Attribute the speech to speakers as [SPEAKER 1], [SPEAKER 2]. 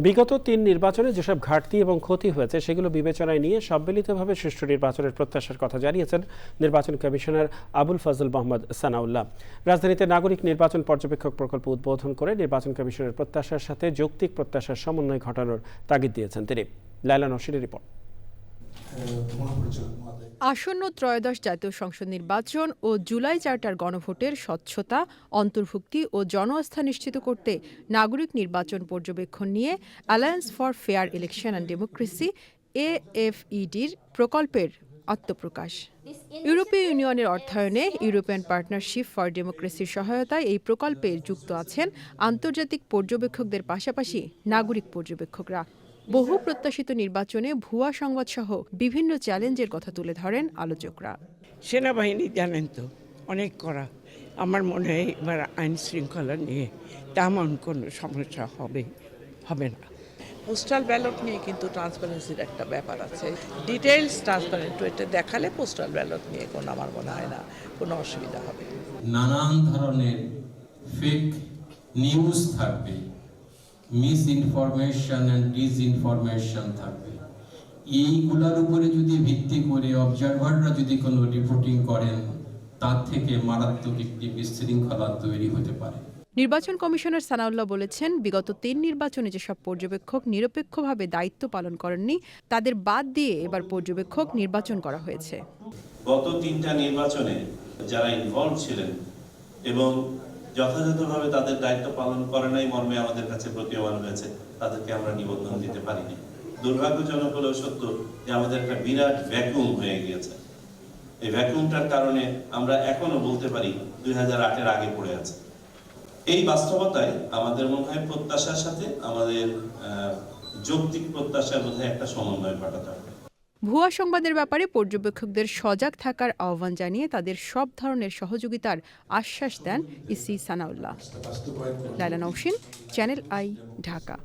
[SPEAKER 1] বিগত ৩ নির্বাচনে যেসব ঘাটতি এবং ক্ষতি হয়েছে সেগুলো বিবেচনায় নিয়ে সম্মিলিতভাবে সুষ্ঠু নির্বাচনের প্রত্যাশার কথা জানিয়েছেন নির্বাচন কমিশনার আবুল ফজল মোহাম্মদ সানাউল্লাহ। রাজধানীতে নাগরিক নির্বাচন পর্যবেক্ষক প্রকল্প উদ্বোধন করে নির্বাচন কমিশনের প্রত্যাশার সাথে যৌক্তিক প্রত্যাশার সমন্বয় ঘটানোর তাগিদ দিয়েছেন তিনি। লায়লা নওশীনের রিপোর্ট।
[SPEAKER 2] আসন্ন ত্রয়োদশ জাতীয় সংসদ নির্বাচন ও জুলাই চার্টার গণভোটের স্বচ্ছতা, অন্তর্ভুক্তি ও জনআস্থা নিশ্চিত করতে নাগরিক নির্বাচন পর্যবেক্ষণ নিয়ে alliance for fair election and democracy AFEDর প্রকল্পের আত্মপ্রকাশ। ইউরোপীয় ইউনিয়নের অর্থায়নে ইউরোপিয়ান পার্টনারশিপ ফর ডেমোক্রেসির সহায়তায় এই প্রকল্পে যুক্ত আছেন আন্তর্জাতিক পর্যবেক্ষকদের পাশাপাশি নাগরিক পর্যবেক্ষকরা। বহু প্রত্যাশিত নির্বাচনে ভুয়া সংবাদসহ বিভিন্ন চ্যালেঞ্জের কথা তুলে ধরেন আলোচকরা।
[SPEAKER 3] সেনাবাহিনী জানেন তো অনেক করা, আমার মনে হয় এবার আইন শৃঙ্খলা নিয়ে তেমন কোনো সমস্যা হবে না।
[SPEAKER 4] পোস্টাল ব্যালট নিয়ে কিন্তু ট্রান্সপারেন্সির একটা ব্যাপার আছে, ডিটেইলস ট্রান্সপারেন্ট এটা দেখালে পোস্টাল ব্যালট নিয়ে কোনো আমার মনে হয় না কোনো অসুবিধা হবে।
[SPEAKER 5] নানান ধরনের ফেক নিউজ থাকবে, মিস ইনফরমেশন অ্যান্ড ডিসইনফরমেশন থাকবে। এইগুলোর উপরে যদি ভিত্তি করে অবজারভাররা যদি কোনো রিপোর্টিং করেন, তার থেকে মারাত্মক একটি বিশৃঙ্খলা তৈরি হতে পারে।
[SPEAKER 2] নির্বাচন কমিশনার সানাউল্লাহ বলেছেন, বিগত ৩ নির্বাচনে যেসব পর্যবেক্ষক নিরপেক্ষভাবে দায়িত্ব পালন করেননি তাদের বাদ দিয়ে এবার পর্যবেক্ষক নির্বাচন করা হয়েছে।
[SPEAKER 6] গত ৩টা নির্বাচনে যারা ইনভলভ ছিলেন এবং যথাযথভাবে তাদের দায়িত্ব পালন করে নাই মর্মে আমাদের কাছে প্রতীয়মান হয়েছে, তাদেরকে আমরা নিবন্ধন দিতে পারিনি। দুর্ভাগ্যজনক হলেও সত্য যে আমাদের একটা বিরাট ভ্যাকুয়াম হয়ে গিয়েছে। এই ভ্যাকুয়ামটার কারণে আমরা এখনো বলতে পারি 2008-এর আগে পড়ে আছে। এই বাস্তবতায় আমাদের মনে হয় প্রত্যাশার সাথে আমাদের যৌক্তিক প্রত্যাশার মধ্যে একটা সমন্বয় ঘটাতে হবে।
[SPEAKER 2] ভুয়া সংবাদের ব্যাপারে পর্যবেক্ষকদের সজাগ থাকার আহ্বান জানিয়ে তাদের সব ধরনের সহযোগিতার আশ্বাস দেন EC Sanaullah. Laila Naushin, Channel I, Dhaka.